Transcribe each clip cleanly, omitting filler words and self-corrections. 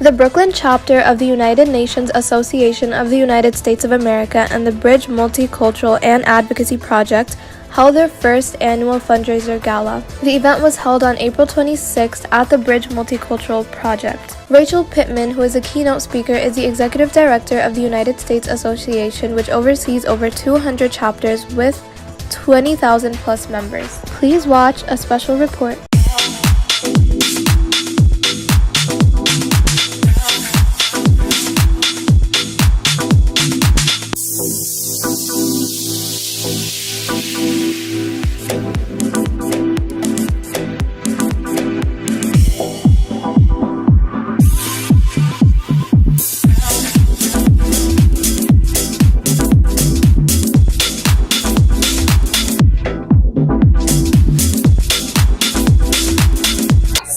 The Brooklyn chapter of the United Nations Association of the United States of America and the Bridge Multicultural and Advocacy Project held their first annual fundraiser gala. The event was held on April 26th at the Bridge Multicultural Project. Rachel Pittman, who is a keynote speaker, is the executive director of the United States Association, which oversees over 200 chapters with 20,000 plus members. Please watch a special report.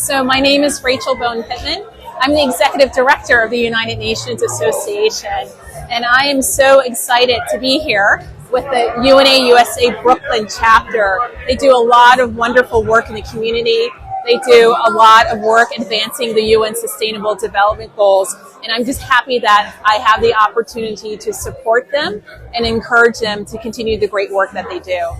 So my name is Rachel Bone Pittman. I'm the Executive Director of the United Nations Association, and I am so excited to be here with the UNA USA Brooklyn chapter. They do a lot of wonderful work in the community. They do a lot of work advancing the UN Sustainable Development Goals, and I'm just happy that I have the opportunity to support them and encourage them to continue the great work that they do.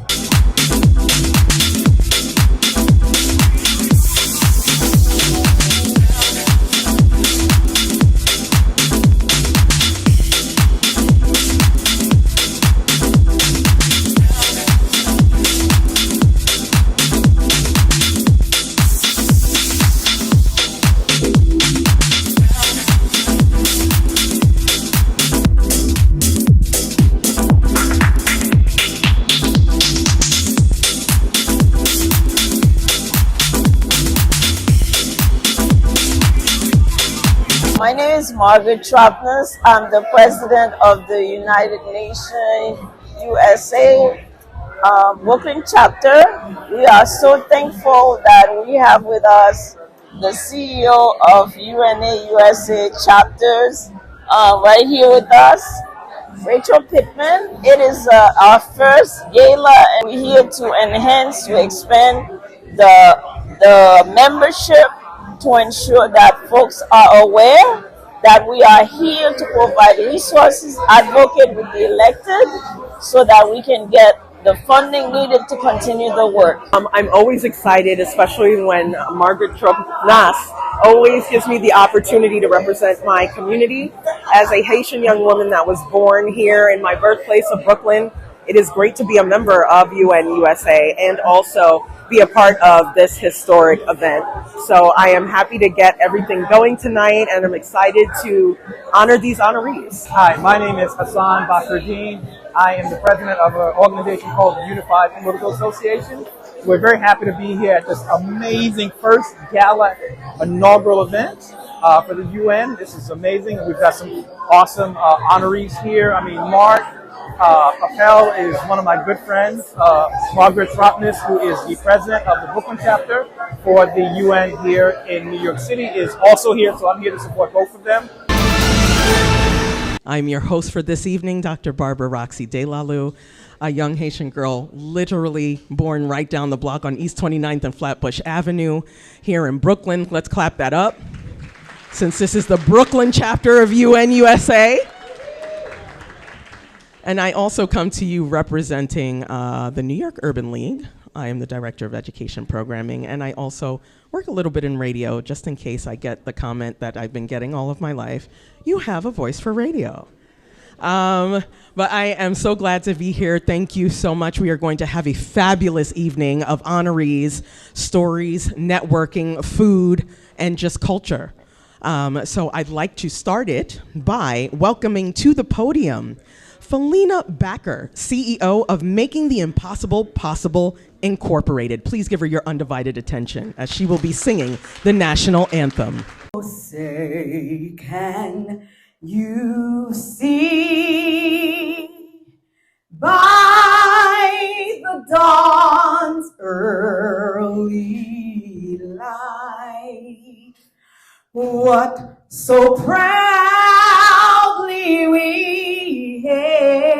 My name is Margaret Tropnes. I'm the president of the United Nations USA Brooklyn chapter. We are so thankful that we have with us the CEO of UNA USA chapters right here with us, Rachel Pittman. It is our first gala, and we're here to enhance, to expand the membership, to ensure that folks are aware that we are here to provide resources, advocate with the elected, so that we can get the funding needed to continue the work. I'm always excited, especially when Margaret Tropnes always gives me the opportunity to represent my community. As a Haitian young woman that was born here in my birthplace of Brooklyn, it is great to be a member of UN USA and also be a part of this historic event. So I am happy to get everything going tonight, and I'm excited to honor these honorees. Hi, my name is Hassan Bakruddin. I am the president of an organization called the Unified Political Association. We're very happy to be here at this amazing first gala inaugural event for the UN. This is amazing. We've got some awesome honorees here. I mean, Mark Appel is one of my good friends. Margaret Tropnes, who is the president of the Brooklyn chapter for the UN here in New York City, is also here, so I'm here to support both of them. I'm your host for this evening, Dr. Barbara Roxy Delalu, a young Haitian girl literally born right down the block on East 29th and Flatbush Avenue here in Brooklyn. Let's clap that up, since this is the Brooklyn chapter of UN USA. And I also come to you representing the New York Urban League. I am the director of education programming, and I also work a little bit in radio, just in case I get the comment that I've been getting all of my life. You have a voice for radio. But I am so glad to be here. Thank you so much. We are going to have a fabulous evening of honorees, stories, networking, food, and just culture. So I'd like to start it by welcoming to the podium Felina Backer, CEO of Making the Impossible Possible Incorporated. Please give her your undivided attention as she will be singing the national anthem. Say, can you see by the dawn's early light what so proudly we hailed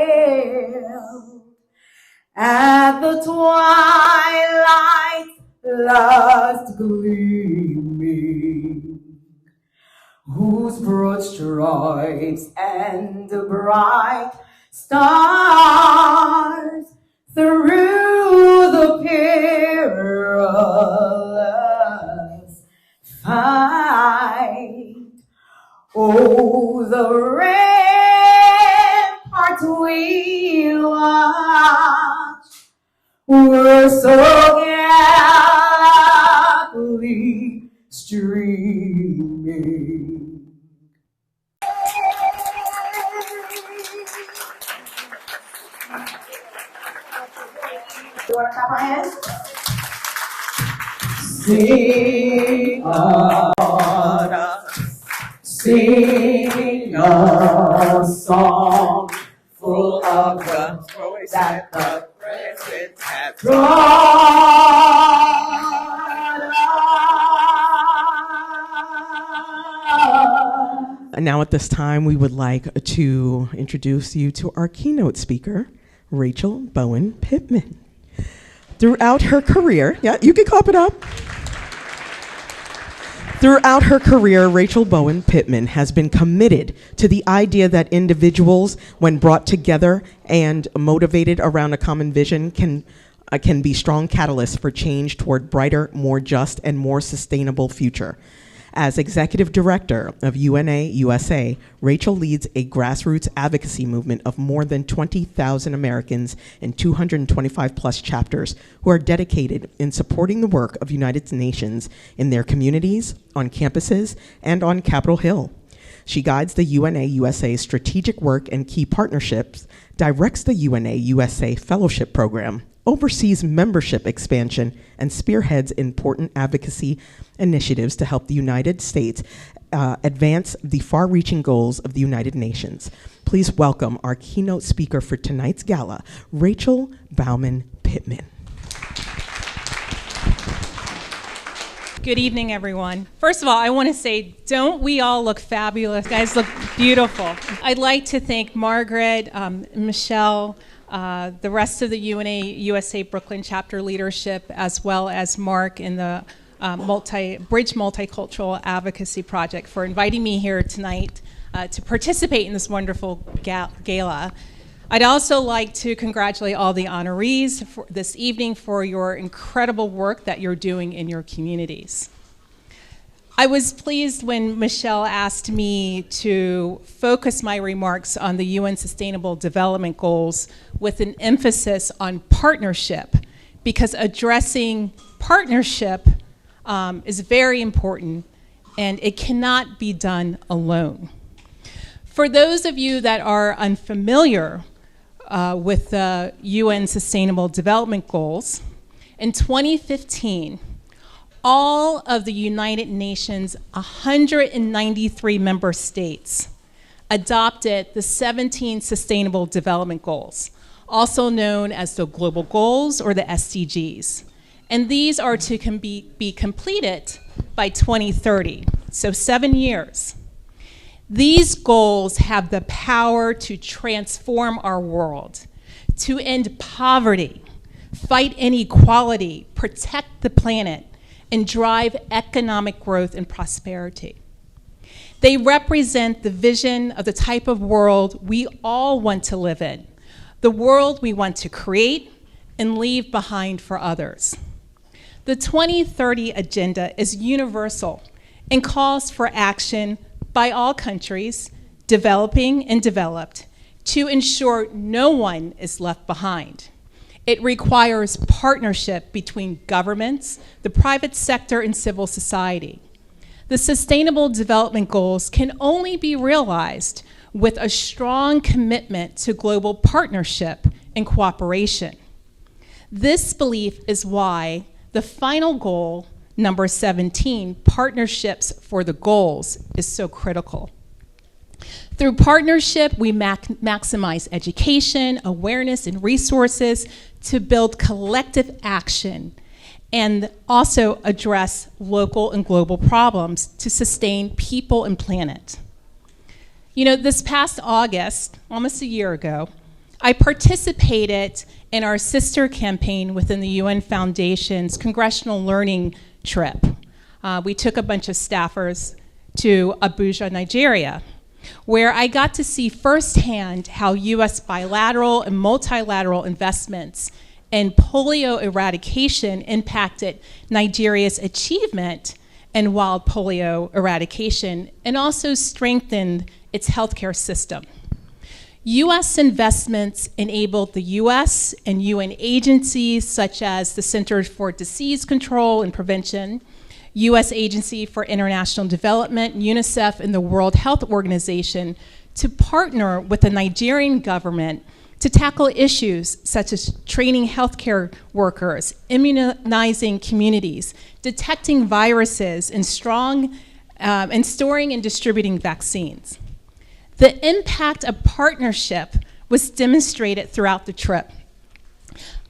at the twilight's last gleaming, whose broad stripes and the bright stars through the perilous fight. Oh, the ramparts we watched were so gallantly streaming. You want to clap our hands? Sing sing a song full of the joy that the present has brought us. And now at this time, we would like to introduce you to our keynote speaker, Rachel Bowen Pittman. Throughout her career, yeah, you can clap it up. Throughout her career, Rachel Bowen Pittman has been committed to the idea that individuals, when brought together and motivated around a common vision, can be strong catalysts for change toward brighter, more just, and more sustainable future. As executive director of UNA USA, Rachel leads a grassroots advocacy movement of more than 20,000 Americans in 225 plus chapters who are dedicated in supporting the work of United Nations in their communities, on campuses, and on Capitol Hill. She guides the UNA USA strategic work and key partnerships, directs the UNA USA Fellowship Program, oversees membership expansion, and spearheads important advocacy initiatives to help the United States advance the far-reaching goals of the United Nations. Please welcome our keynote speaker for tonight's gala, Rachel Bowen Pittman. Good evening, everyone. First of all, I want to say, don't we all look fabulous? You guys look beautiful. I'd like to thank Margaret, Michelle, the rest of the UNA USA Brooklyn chapter leadership, as well as Mark in the Bridge Multicultural Advocacy Project for inviting me here tonight to participate in this wonderful gala. I'd also like to congratulate all the honorees for this evening for your incredible work that you're doing in your communities. I was pleased when Michelle asked me to focus my remarks on the UN Sustainable Development Goals with an emphasis on partnership, because addressing partnership is very important and it cannot be done alone. For those of you that are unfamiliar with the UN Sustainable Development Goals, in 2015, all of the United Nations 193 member states adopted the 17 Sustainable Development Goals, also known as the Global Goals or the SDGs. And these are to be completed by 2030, so 7 years. These goals have the power to transform our world, to end poverty, fight inequality, protect the planet, and drive economic growth and prosperity. They represent the vision of the type of world we all want to live in, the world we want to create and leave behind for others. The 2030 Agenda is universal and calls for action by all countries, developing and developed, to ensure no one is left behind. It requires partnership between governments, the private sector, and civil society. The Sustainable Development Goals can only be realized with a strong commitment to global partnership and cooperation. This belief is why the final goal, number 17, Partnerships for the Goals, is so critical. Through partnership, we maximize education, awareness, and resources to build collective action and also address local and global problems to sustain people and planet. You know, this past August, almost a year ago, I participated in our sister campaign within the UN Foundation's Congressional Learning Trip. We took a bunch of staffers to Abuja, Nigeria, where I got to see firsthand how US bilateral and multilateral investments in polio eradication impacted Nigeria's achievement in wild polio eradication and also strengthened its healthcare system. US investments enabled the US and UN agencies such as the Center for Disease Control and Prevention, US Agency for International Development, UNICEF, and the World Health Organization to partner with the Nigerian government to tackle issues such as training healthcare workers, immunizing communities, detecting viruses, and storing and distributing vaccines. The impact of partnership was demonstrated throughout the trip.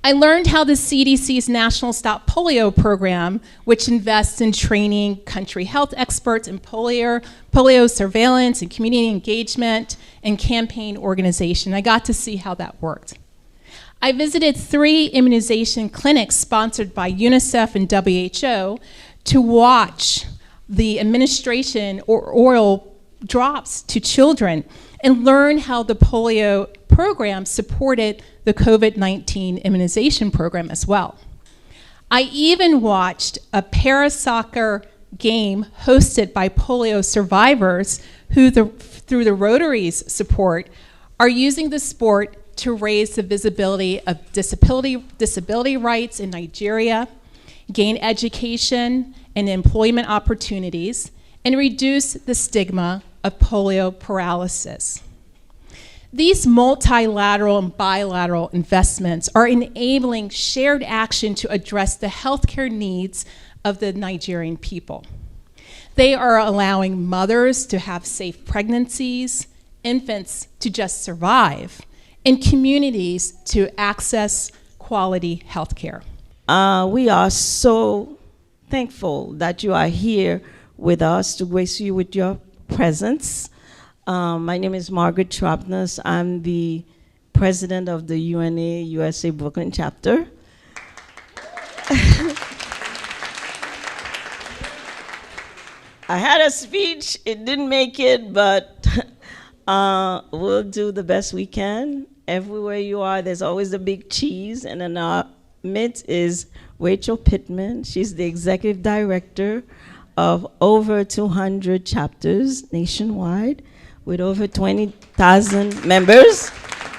I learned how the CDC's National Stop Polio program, which invests in training country health experts in polio surveillance and community engagement and campaign organization. I got to see how that worked. I visited 3 immunization clinics sponsored by UNICEF and WHO to watch the administration or oral drops to children and learn how the polio program supported the COVID-19 immunization program as well. I even watched a para-soccer game hosted by polio survivors who, through the Rotary's support, are using the sport to raise the visibility of disability rights in Nigeria, gain education and employment opportunities, and reduce the stigma of polio paralysis. These multilateral and bilateral investments are enabling shared action to address the healthcare needs of the Nigerian people. They are allowing mothers to have safe pregnancies, infants to just survive, and communities to access quality healthcare. We are so thankful that you are here with us to grace you with your presence. My name is Margaret Tropnes. I'm the president of the UNA USA Brooklyn chapter. I had a speech, it didn't make it, but we'll do the best we can. Everywhere you are, there's always a big cheese, and in our midst is Rachel Pittman. She's the executive director of over 200 chapters nationwide with over 20,000 members.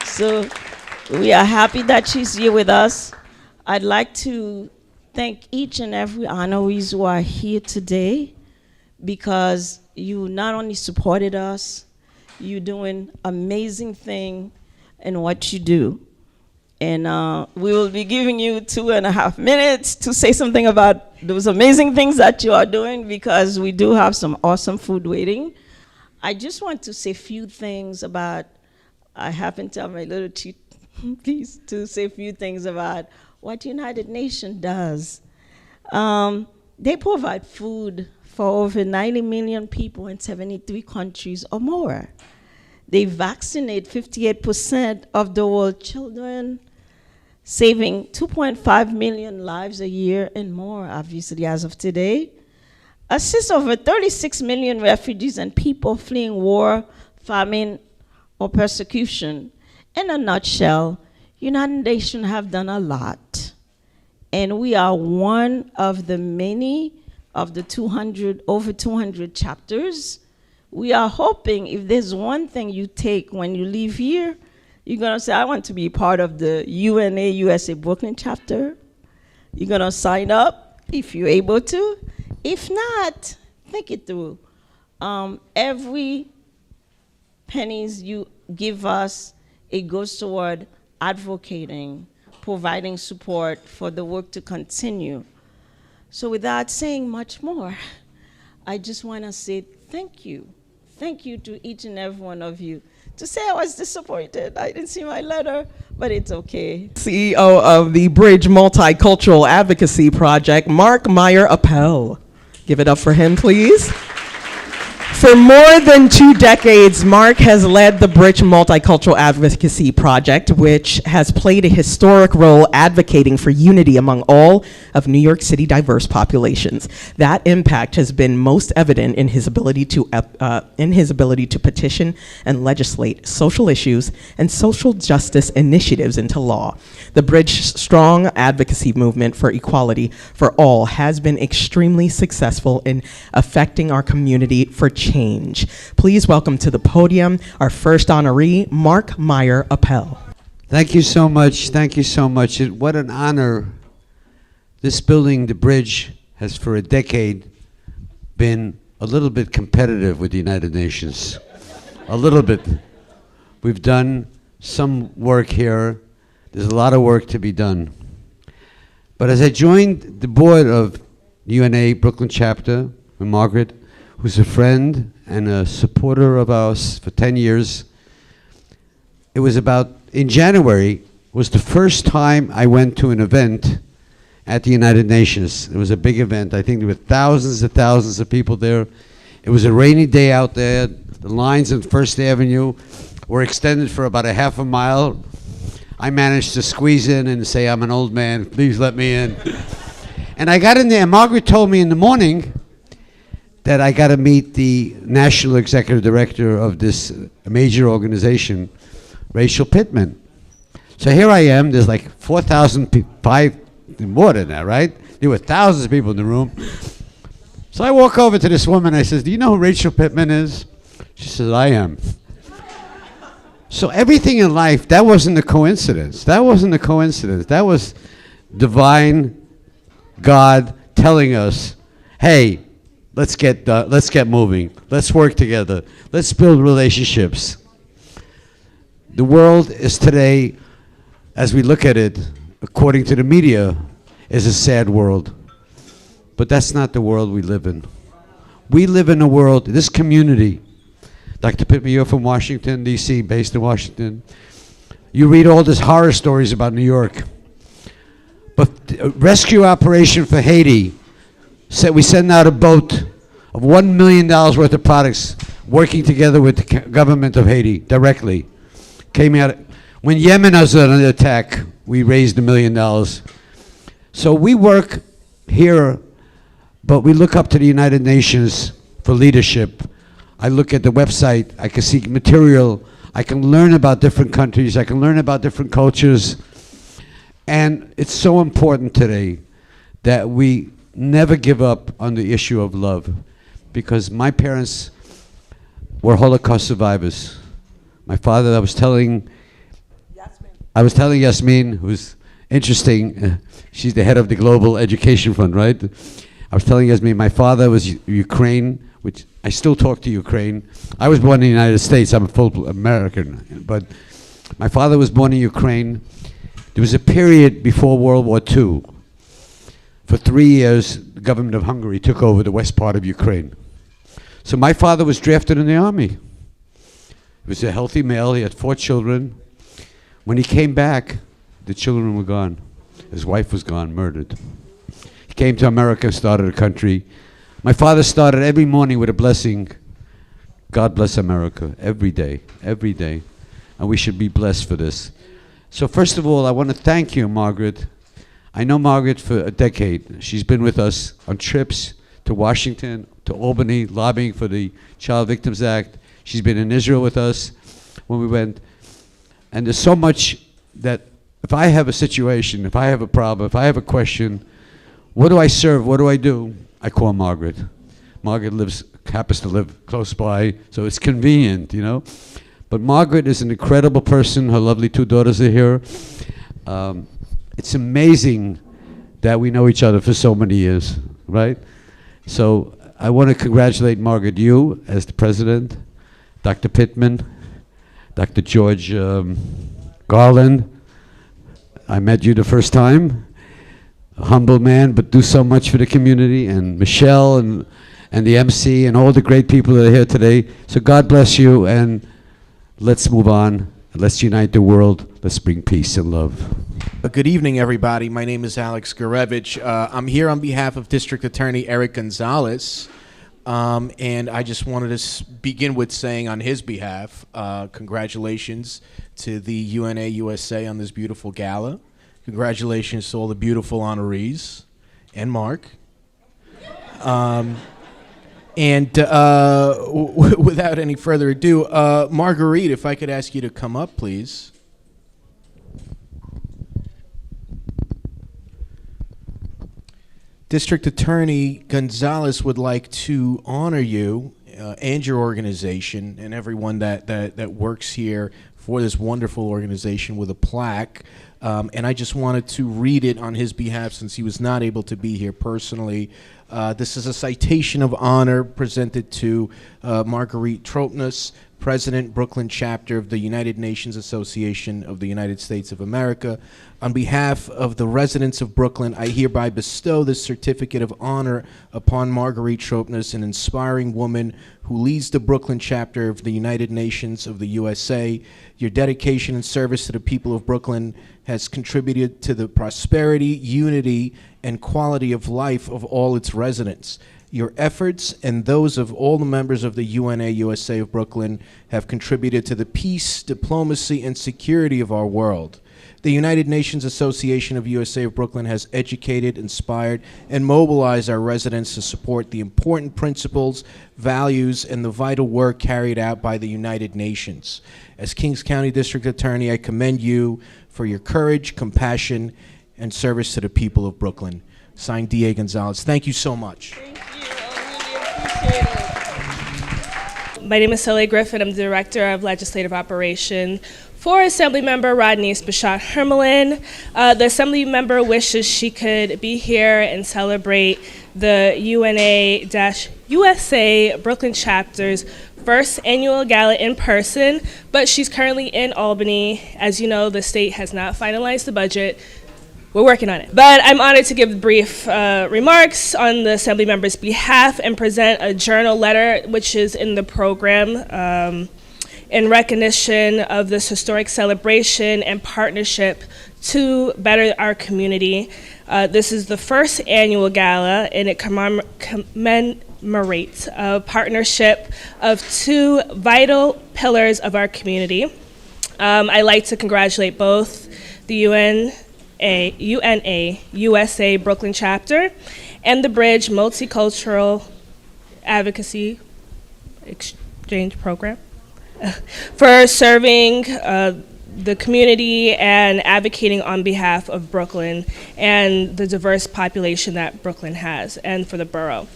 So we are happy that she's here with us. I'd like to thank each and every honorees who are here today because you not only supported us, you're doing amazing thing in what you do. And we will be giving you 2.5 minutes to say something about those amazing things that you are doing because we do have some awesome food waiting. I just want to say a few things about, I happen to have my little cheat piece to say a few things about what United Nations does. They provide food for over 90 million people in 73 countries or more. They vaccinate 58% of the world's children, saving 2.5 million lives a year and more, obviously, as of today. Assist over 36 million refugees and people fleeing war, famine, or persecution. In a nutshell, United Nations have done a lot. And we are one of the many of the over 200 chapters. We are hoping if there's one thing you take when you leave here, you're gonna say, I want to be part of the UNA USA Brooklyn chapter. You're gonna sign up if you're able to. If not, think it through. Every pennies you give us, it goes toward advocating, providing support for the work to continue. So without saying much more, I just want to say thank you. Thank you to each and every one of you. To say I was disappointed, I didn't see my letter, but it's okay. CEO of the Bridge Multicultural Advocacy Project, Mark Meyer Appel. Give it up for him, please. For more than 2 decades, Mark has led the Bridge Multicultural Advocacy Project, which has played a historic role advocating for unity among all of New York City diverse populations. That impact has been most evident in his ability to petition and legislate social issues and social justice initiatives into law. The Bridge's strong advocacy movement for equality for all has been extremely successful in affecting our community for change. Please welcome to the podium our first honoree, Mark Meyer Appel. Thank you so much. Thank you so much. What an honor. This building, the Bridge, has for a decade been a little bit competitive with the United Nations. A little bit. We've done some work here. There's a lot of work to be done. But as I joined the board of UNA Brooklyn chapter with Margaret, who's a friend and a supporter of ours for 10 years, it was in January, was the first time I went to an event at the United Nations. It was a big event. I think there were thousands and thousands of people there. It was a rainy day out there. The lines on First Avenue were extended for about a half a mile. I managed to squeeze in and say, I'm an old man, please let me in. And I got in there, and Margaret told me in the morning that I got to meet the national executive director of this major organization, Rachel Pittman. So here I am, there's like 4,000 people, more than that, right? There were thousands of people in the room. So I walk over to this woman, I says, do you know who Rachel Pittman is? She says, I am. So everything in life, that wasn't a coincidence. That wasn't a coincidence. That was divine God telling us, hey, let's get moving. Let's work together. Let's build relationships. The world is today, as we look at it, according to the media, is a sad world. But that's not the world we live in. We live in a world, this community. Dr. Pittman, you're from Washington, D.C., based in Washington. You read all these horror stories about New York. But rescue operation for Haiti, we send out a boat of $1 million worth of products working together with the government of Haiti directly. Came out, when Yemen was under attack, we raised $1 million. So we work here, but we look up to the United Nations for leadership. I look at the website, I can see material, I can learn about different countries, I can learn about different cultures. And it's so important today that we never give up on the issue of love, because my parents were Holocaust survivors. My father, I was telling Yasmin, who's interesting, she's the head of the Global Education Fund, right? I was telling Yasmin, my father was Ukraine, which I still talk to Ukraine. I was born in the United States, I'm a full American, but my father was born in Ukraine. There was a period before World War II. For 3 years, the government of Hungary took over the west part of Ukraine. So my father was drafted in the army. He was a healthy male, he had 4 children. When he came back, the children were gone. His wife was gone, murdered. He came to America, started a country. My father started every morning with a blessing. God bless America, every day, every day. And we should be blessed for this. So first of all, I want to thank you, Margaret. I know Margaret for a decade. She's been with us on trips to Washington, to Albany, lobbying for the Child Victims Act. She's been in Israel with us when we went. And there's so much that if I have a situation, if I have a problem, if I have a question, what do I serve, what do? I call Margaret. Margaret happens to live close by, so it's convenient, you know. But Margaret is an incredible person. Her lovely 2 daughters are here. It's amazing that we know each other for so many years, right? So I want to congratulate Margaret, you as the president, Dr. Pittman, Dr. George Garland. I met you the first time. A humble man, but do so much for the community. And Michelle and the MC and all the great people that are here today. So God bless you, and let's move on. Let's unite the world. Let's bring peace and love. Good evening, everybody. My name is Alex Gurevich. I'm here on behalf of District Attorney Eric Gonzalez. And I just wanted to begin with saying on his behalf, congratulations to the UNA USA on this beautiful gala. Congratulations to all the beautiful honorees and Mark. Without any further ado, Marguerite, if I could ask you to come up, please. District Attorney Gonzalez would like to honor you and your organization and everyone that works here for this wonderful organization with a plaque. And I just wanted to read it on his behalf since he was not able to be here personally. This is a citation of honor presented to Marguerite Tropnes, President, Brooklyn Chapter of the United Nations Association of the United States of America. On behalf of the residents of Brooklyn, I hereby bestow this certificate of honor upon Marguerite Tropnes, an inspiring woman who leads the Brooklyn Chapter of the United Nations of the USA. Your dedication and service to the people of Brooklyn has contributed to the prosperity, unity, and quality of life of all its residents. Your efforts and those of all the members of the UNA USA of Brooklyn have contributed to the peace, diplomacy, and security of our world. The United Nations Association of USA of Brooklyn has educated, inspired, and mobilized our residents to support the important principles, values, and the vital work carried out by the United Nations. As Kings County District Attorney, I commend you for your courage, compassion, and service to the people of Brooklyn. Signed, D.A. Gonzalez. Thank you so much. My name is Sally Griffin. I'm the Director of Legislative Operation for Assemblymember Rodney Spichat Hermelin. The Assemblymember wishes she could be here and celebrate the UNA-USA Brooklyn Chapter's first annual gala in person, but she's currently in Albany. As you know, the state has not finalized the budget. We're working on it. But I'm honored to give brief remarks on the Assembly member's behalf and present a journal letter, which is in the program, in recognition of this historic celebration and partnership to better our community. This is the first annual gala, and it commemorates a partnership of two vital pillars of our community. I'd like to congratulate both the UNA USA Brooklyn Chapter and the Bridge Multicultural Advocacy Exchange Program for serving the community and advocating on behalf of Brooklyn and the diverse population that Brooklyn has, and for the borough.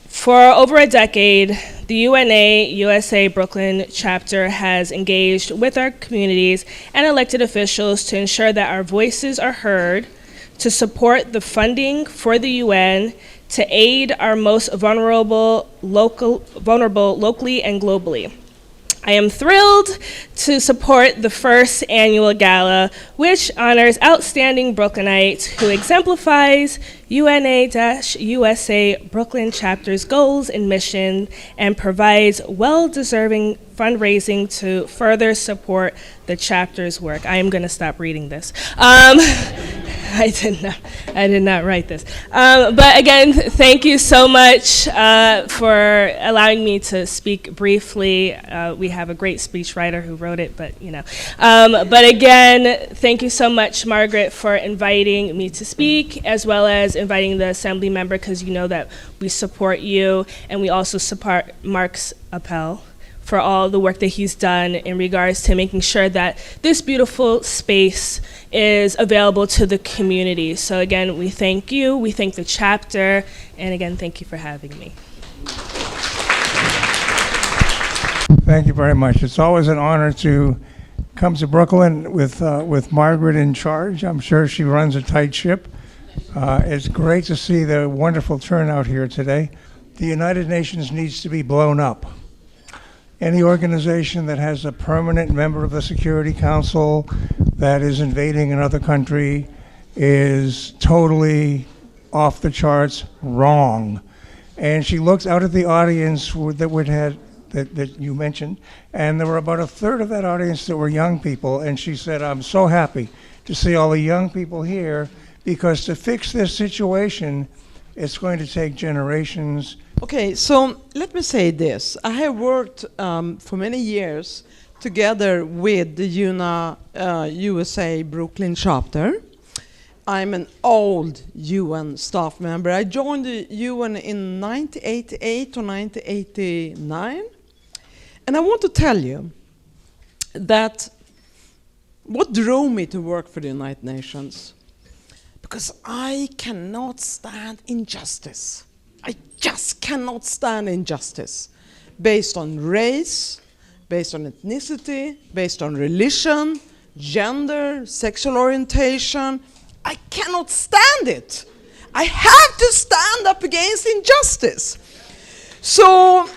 For over a decade, the UNA USA Brooklyn Chapter has engaged with our communities and elected officials to ensure that our voices are heard, to support the funding for the UN, to aid our most vulnerable locally and globally. I am thrilled to support the first annual gala, which honors outstanding Brooklynites who exemplifies UNA-USA Brooklyn Chapter's goals and mission and provides well-deserving fundraising to further support the chapter's work. I am going to stop reading this. I did not write this. But again, thank you so much for allowing me to speak briefly. We have a great speechwriter who wrote it, but you know. But again, thank you so much, Margaret, for inviting me to speak, as well as inviting the Assembly member, because you know that we support you, and we also support Mark's appel for all the work that he's done in regards to making sure that this beautiful space is available to the community. So again, we thank you, we thank the chapter, and again, thank you for having me. Thank you very much. It's always an honor to come to Brooklyn with Margaret in charge. I'm sure she runs a tight ship. It's great to see the wonderful turnout here today. The United Nations needs to be blown up. Any organization that has a permanent member of the Security Council that is invading another country is totally off the charts wrong. And she looked out at the audience that you mentioned, and there were about a third of that audience that were young people, and she said, I'm so happy to see all the young people here, because to fix this situation, it's going to take generations Okay, so let me say this. I have worked for many years together with the UNA USA Brooklyn chapter. I'm an old UN staff member. I joined the UN in 1988 or 1989. And I want to tell you that what drove me to work for the United Nations, because I cannot stand injustice. I just cannot stand injustice based on race, based on ethnicity, based on religion, gender, sexual orientation. I cannot stand it. I have to stand up against injustice. So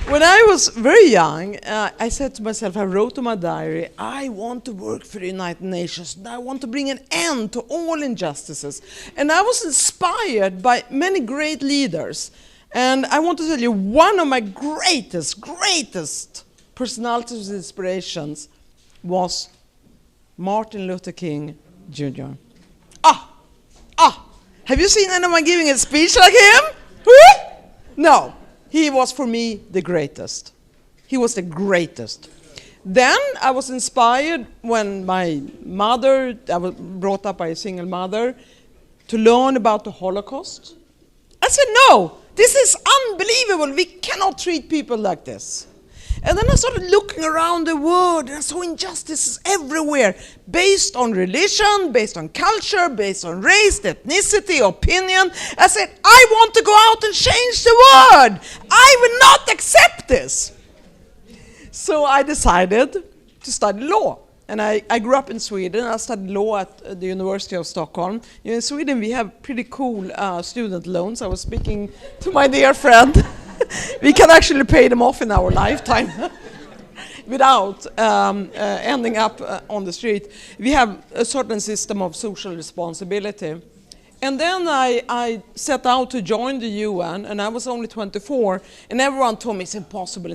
when I was very young, I said to myself, I wrote in my diary, I want to work for the United Nations, and I want to bring an end to all injustices. And I was inspired by many great leaders. And I want to tell you, one of my greatest personalities and inspirations was Martin Luther King Jr. Have you seen anyone giving a speech like him? No. He was, for me, the greatest. He was the greatest. Then I was inspired when my mother, I was brought up by a single mother, to learn about the Holocaust. I said, no, this is unbelievable. We cannot treat people like this. And then I started looking around the world, and I saw injustices everywhere, based on religion, based on culture, based on race, ethnicity, opinion. I said, I want to go out and change the world. I will not accept this. So I decided to study law. And I grew up in Sweden. I studied law at the University of Stockholm. In Sweden, we have pretty cool student loans. I was speaking to my dear friend. We can actually pay them off in our lifetime without ending up on the street. We have a certain system of social responsibility. And then I set out to join the UN, and I was only 24, and everyone told me, it's impossible,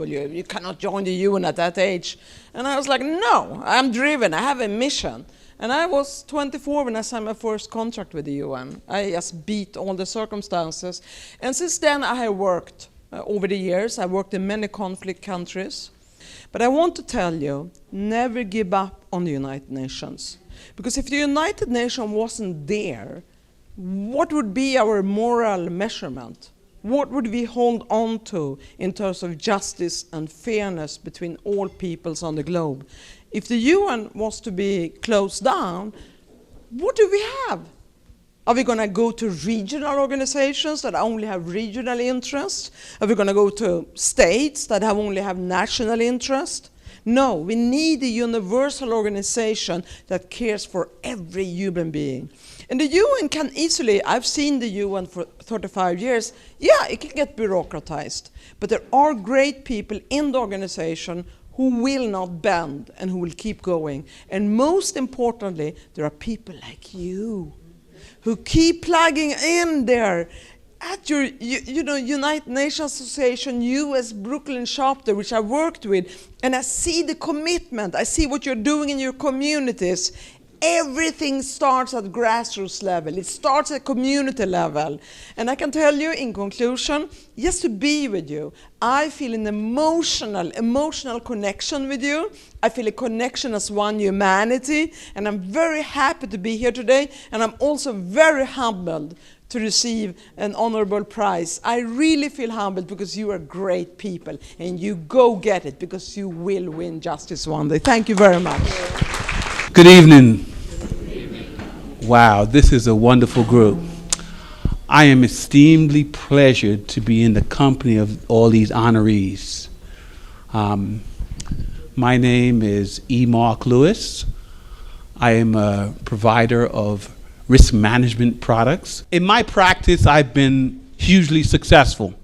you cannot join the UN at that age. And I was like, no, I'm driven, I have a mission. And I was 24 when I signed my first contract with the UN. I just beat all the circumstances. And since then I have worked over the years. I worked in many conflict countries. But I want to tell you, never give up on the United Nations. Because if the United Nations wasn't there, what would be our moral measurement? What would we hold on to in terms of justice and fairness between all peoples on the globe? If the UN was to be closed down, what do we have? Are we going to go to regional organizations that only have regional interests? Are we going to go to states that only have national interest? No, we need a universal organization that cares for every human being. And the UN can easily, I've seen the UN for 35 years, yeah, it can get bureaucratized. But there are great people in the organization who will not bend and who will keep going. And most importantly, there are people like you who keep plugging in there at your United Nations Association US Brooklyn chapter, which I worked with, and I see the commitment, I see what you're doing in your communities. Everything starts at grassroots level. It starts at community level. And I can tell you in conclusion, just to be with you, I feel an emotional connection with you. I feel a connection as one humanity. And I'm very happy to be here today. And I'm also very humbled to receive an honorable prize. I really feel humbled because you are great people. And you go get it because you will win justice one day. Thank you very much. Good evening. Wow, this is a wonderful group. I am esteemedly pleasured to be in the company of all these honorees. My name is E. Mark Lewis. I am a provider of risk management products. In my practice, I've been hugely successful.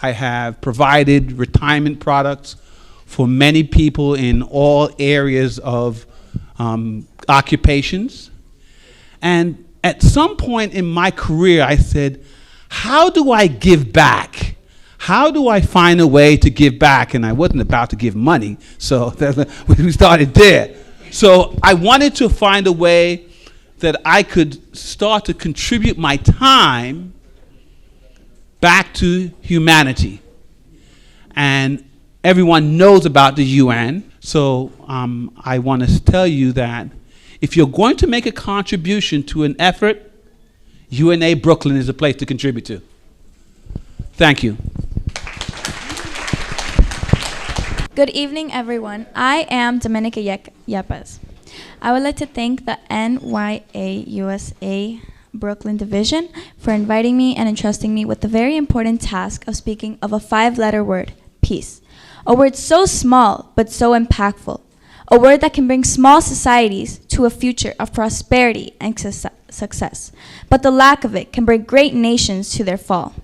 I have provided retirement products for many people in all areas of occupations. And at some point in my career, I said, how do I give back? How do I find a way to give back? And I wasn't about to give money, so we started there. So I wanted to find a way that I could start to contribute my time back to humanity. And everyone knows about the UN, so I want to tell you that if you're going to make a contribution to an effort, UNA Brooklyn is a place to contribute to. Thank you. Good evening, everyone. I am Dominica Yepes. I would like to thank the NYA-USA Brooklyn Division for inviting me and entrusting me with the very important task of speaking of a 5-letter word, peace. A word so small, but so impactful. A word that can bring small societies to a future of prosperity and success. But the lack of it can bring great nations to their fall.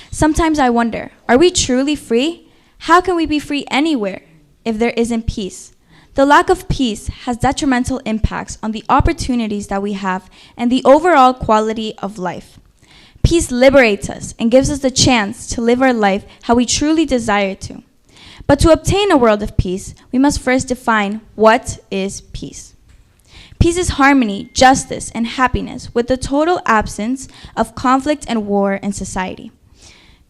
Sometimes I wonder, are we truly free? How can we be free anywhere if there isn't peace? The lack of peace has detrimental impacts on the opportunities that we have and the overall quality of life. Peace liberates us and gives us the chance to live our life how we truly desire to. But to obtain a world of peace, we must first define what is peace. Peace is harmony, justice, and happiness with the total absence of conflict and war in society.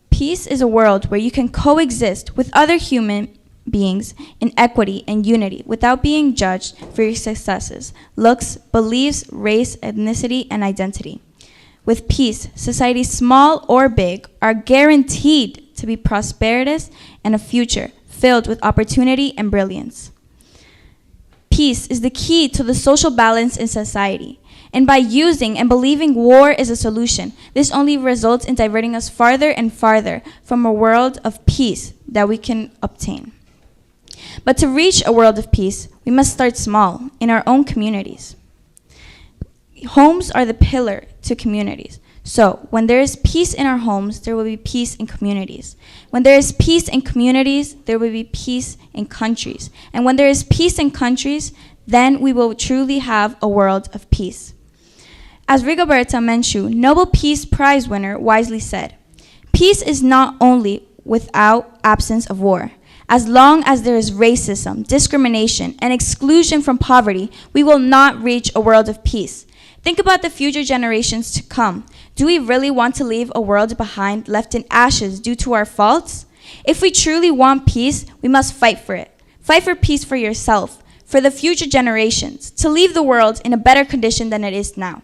Peace is a world where you can coexist with other human beings in equity and unity without being judged for your successes, looks, beliefs, race, ethnicity, and identity. With peace, societies small or big are guaranteed to be prosperous and a future filled with opportunity and brilliance. Peace is the key to the social balance in society. And by using and believing war is a solution, this only results in diverting us farther and farther from a world of peace that we can obtain. But to reach a world of peace, we must start small, in our own communities. Homes are the pillar to communities. So when there is peace in our homes, there will be peace in communities. When there is peace in communities, there will be peace in countries. And when there is peace in countries, then we will truly have a world of peace. As Rigoberta Menchú, Nobel Peace Prize winner, wisely said, peace is not only without absence of war. As long as there is racism, discrimination, and exclusion from poverty, we will not reach a world of peace. Think about the future generations to come. Do we really want to leave a world behind left in ashes due to our faults? If we truly want peace, we must fight for it. Fight for peace for yourself, for the future generations, to leave the world in a better condition than it is now.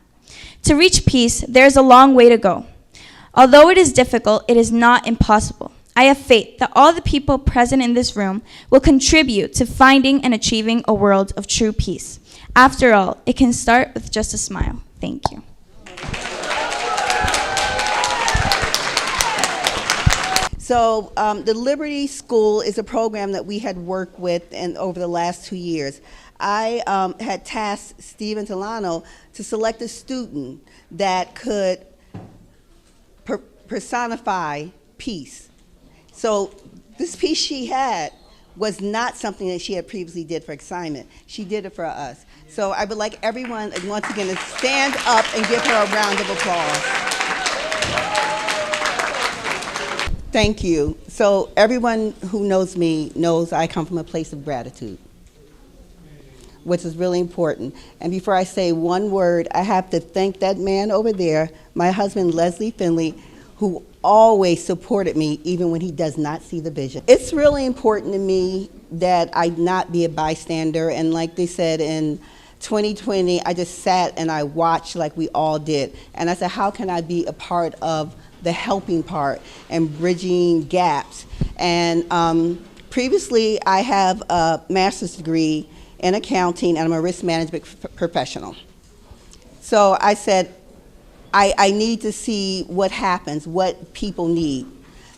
To reach peace, there is a long way to go. Although it is difficult, it is not impossible. I have faith that all the people present in this room will contribute to finding and achieving a world of true peace. After all, it can start with just a smile. Thank you. So the Liberty School is a program that we had worked with over the last 2 years. I had tasked Stephen Talano to select a student that could personify peace. So this piece she had was not something that she had previously did for assignment. She did it for us. So I would like everyone, once again, to stand up and give her a round of applause. Thank you. So everyone who knows me knows I come from a place of gratitude, which is really important. And before I say one word, I have to thank that man over there, my husband, Leslie Finley, who always supported me even when he does not see the vision. It's really important to me that I not be a bystander, and like they said in 2020, I just sat and I watched like we all did. And I said, how can I be a part of the helping part and bridging gaps? And previously, I have a master's degree in accounting, and I'm a risk management professional. So I said, I need to see what happens, what people need.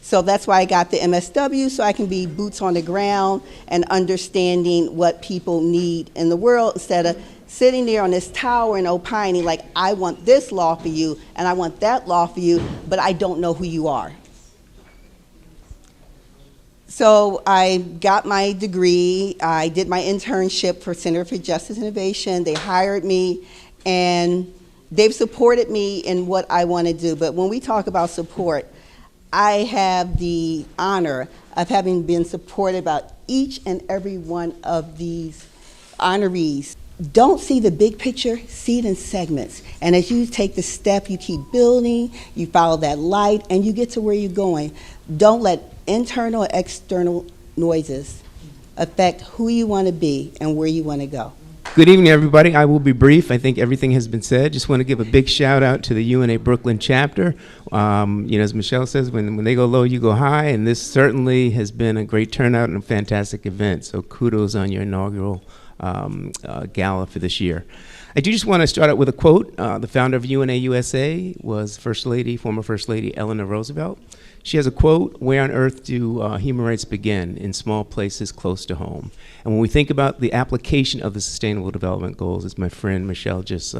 So that's why I got the MSW, so I can be boots on the ground and understanding what people need in the world instead of sitting there on this tower and opining like, I want this law for you and I want that law for you, but I don't know who you are. So I got my degree, I did my internship for Center for Justice Innovation. They hired me, and they've supported me in what I want to do. But when we talk about support, I have the honor of having been supported by each and every one of these honorees. don't see the big picture, see it in segments. And as you take the step, you keep building, you follow that light, and you get to where you're going. Don't let internal or external noises affect who you want to be and where you want to go. Good evening, everybody. I will be brief. I think everything has been said. Just want to give a big shout out to the UNA Brooklyn chapter. As Michelle says, when they go low, you go high, and this certainly has been a great turnout and a fantastic event. So kudos on your inaugural gala for this year. I do just want to start out with a quote. The founder of UNA USA was former First Lady Eleanor Roosevelt. She has a quote, "Where on earth do human rights begin? In small places close to home." And when we think about the application of the Sustainable Development Goals, as my friend Michelle just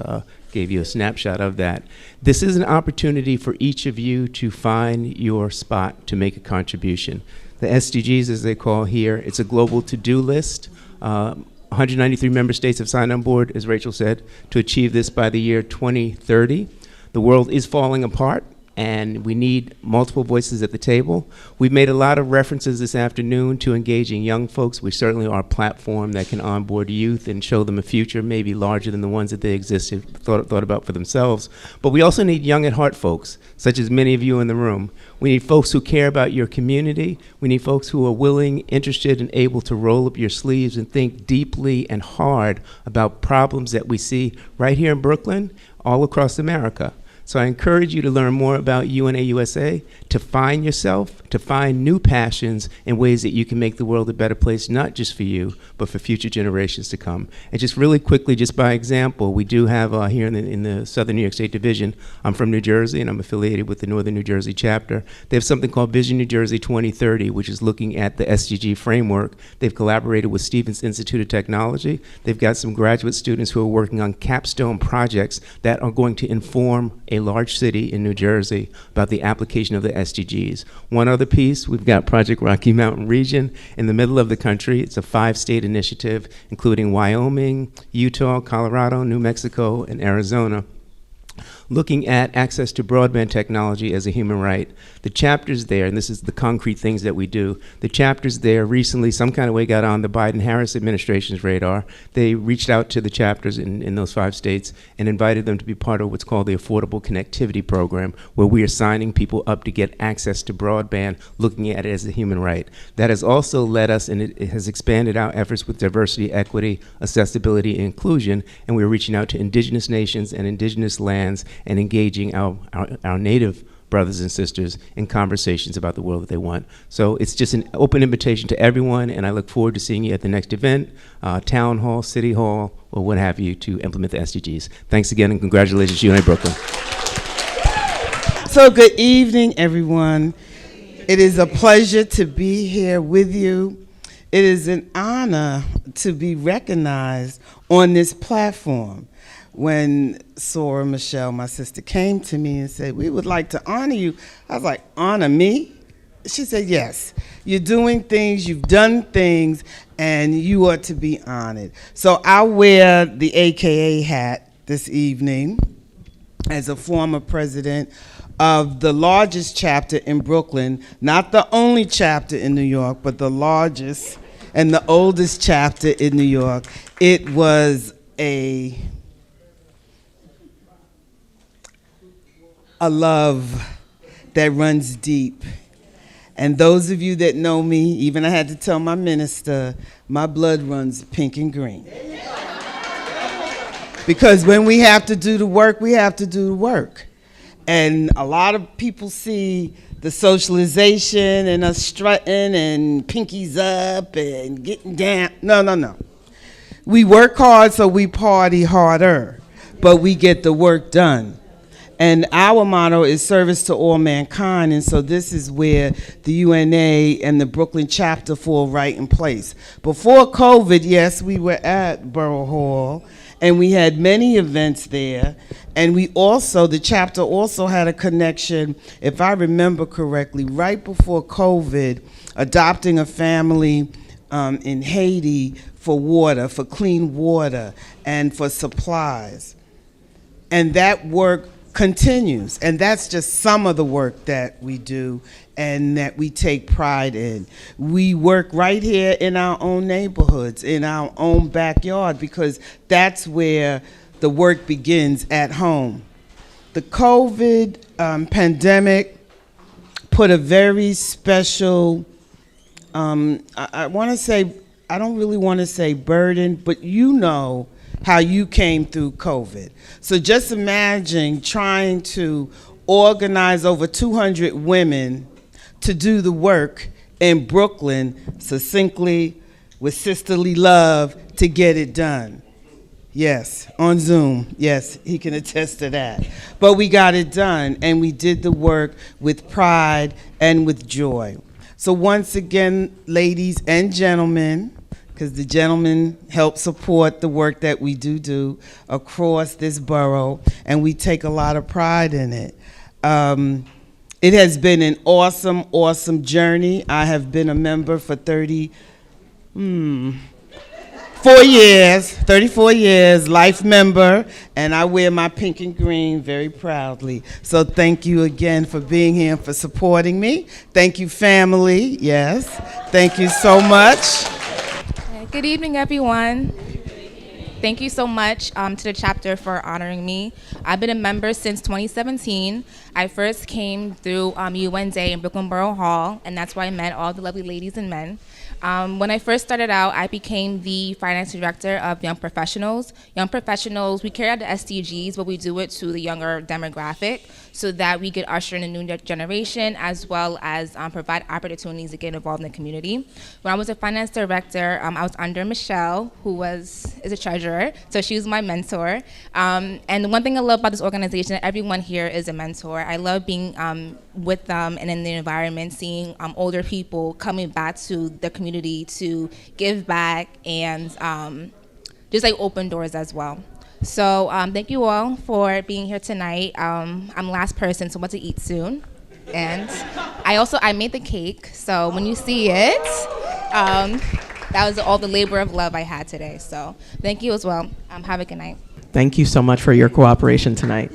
gave you a snapshot of that, this is an opportunity for each of you to find your spot to make a contribution. The SDGs, as they call here, it's a global to-do list. 193 member states have signed on board, as Rachel said, to achieve this by the year 2030. The world is falling apart, and we need multiple voices at the table. We've made a lot of references this afternoon to engaging young folks. We certainly are a platform that can onboard youth and show them a future maybe larger than the ones that they thought about for themselves. But we also need young at heart folks, such as many of you in the room. We need folks who care about your community. We need folks who are willing, interested, and able to roll up your sleeves and think deeply and hard about problems that we see right here in Brooklyn, all across America. So I encourage you to learn more about UNA USA, to find yourself, to find new passions and ways that you can make the world a better place, not just for you, but for future generations to come. And just really quickly, just by example, we do have here in the Southern New York State Division, I'm from New Jersey and I'm affiliated with the Northern New Jersey chapter. They have something called Vision New Jersey 2030, which is looking at the SDG framework. They've collaborated with Stevens Institute of Technology. They've got some graduate students who are working on capstone projects that are going to inform a large city in New Jersey about the application of the SDGs. One other piece, we've got Project Rocky Mountain Region in the middle of the country. It's a 5-state initiative, including Wyoming, Utah, Colorado, New Mexico, and Arizona, looking at access to broadband technology as a human right. The chapters there, and this is the concrete things that we do, the chapters there recently some kind of way got on the Biden-Harris administration's radar. They reached out to the chapters in those 5 states and invited them to be part of what's called the Affordable Connectivity Program, where we are signing people up to get access to broadband, looking at it as a human right. That has also led us, and it has expanded our efforts with diversity, equity, accessibility, and inclusion, and we're reaching out to indigenous nations and indigenous lands and engaging our native brothers and sisters in conversations about the world that they want. So it's just an open invitation to everyone, and I look forward to seeing you at the next event, town hall, city hall, or what have you, to implement the SDGs. Thanks again, and congratulations, UNA Brooklyn. So good evening, everyone. It is a pleasure to be here with you. It is an honor to be recognized on this platform. When Sora Michelle, my sister, came to me and said, "We would like to honor you," I was like, "Honor me?" She said, "Yes, you're doing things, you've done things, and you ought to be honored." So I wear the AKA hat this evening as a former president of the largest chapter in Brooklyn, not the only chapter in New York, but the largest and the oldest chapter in New York. It was a love that runs deep. And those of you that know me, even I had to tell my minister, my blood runs pink and green. Because when we have to do the work, we have to do the work. And a lot of people see the socialization and us strutting and pinkies up and getting down. No. We work hard, so we party harder, but we get the work done. And our motto is service to all mankind, and so this is where the UNA and the Brooklyn chapter fall right in place. Before COVID, yes, we were at Borough Hall, and we had many events there, and the chapter also had a connection, if I remember correctly, right before COVID, adopting a family in Haiti for water, for clean water, and for supplies. And that work continues. And that's just some of the work that we do and that we take pride in. We work right here in our own neighborhoods, in our own backyard, because that's where the work begins, at home. The COVID pandemic put a very special, I want to say, I don't really want to say burden, but you know how you came through COVID. So just imagine trying to organize over 200 women to do the work in Brooklyn succinctly with sisterly love to get it done. Yes, on Zoom. Yes, he can attest to that. But we got it done, and we did the work with pride and with joy. So once again, ladies and gentlemen, because the gentlemen help support the work that we do across this borough, and we take a lot of pride in it. It has been an awesome, awesome journey. I have been a member for 34 years, life member, and I wear my pink and green very proudly. So thank you again for being here and for supporting me. Thank you, family. Yes, thank you so much. Good evening, everyone. Thank you so much to the chapter for honoring me. I've been a member since 2017. I first came through UN Day in Brooklyn Borough Hall, and that's where I met all the lovely ladies and men. When I first started out, I became the finance director of Young Professionals. Young Professionals, we carry out the SDGs, but we do it to the younger demographic so that we could usher in a new generation as well as provide opportunities to get involved in the community. When I was a finance director, I was under Michelle, who is a treasurer, so she was my mentor. And the one thing I love about this organization, everyone here is a mentor. I love being with them and in the environment, seeing older people coming back to the community to give back and just like open doors as well. So thank you all for being here tonight. I'm the last person, so what to eat soon. And I made the cake, so when you see it, that was all the labor of love I had today. So thank you as well. Have a good night. Thank you so much for your cooperation tonight.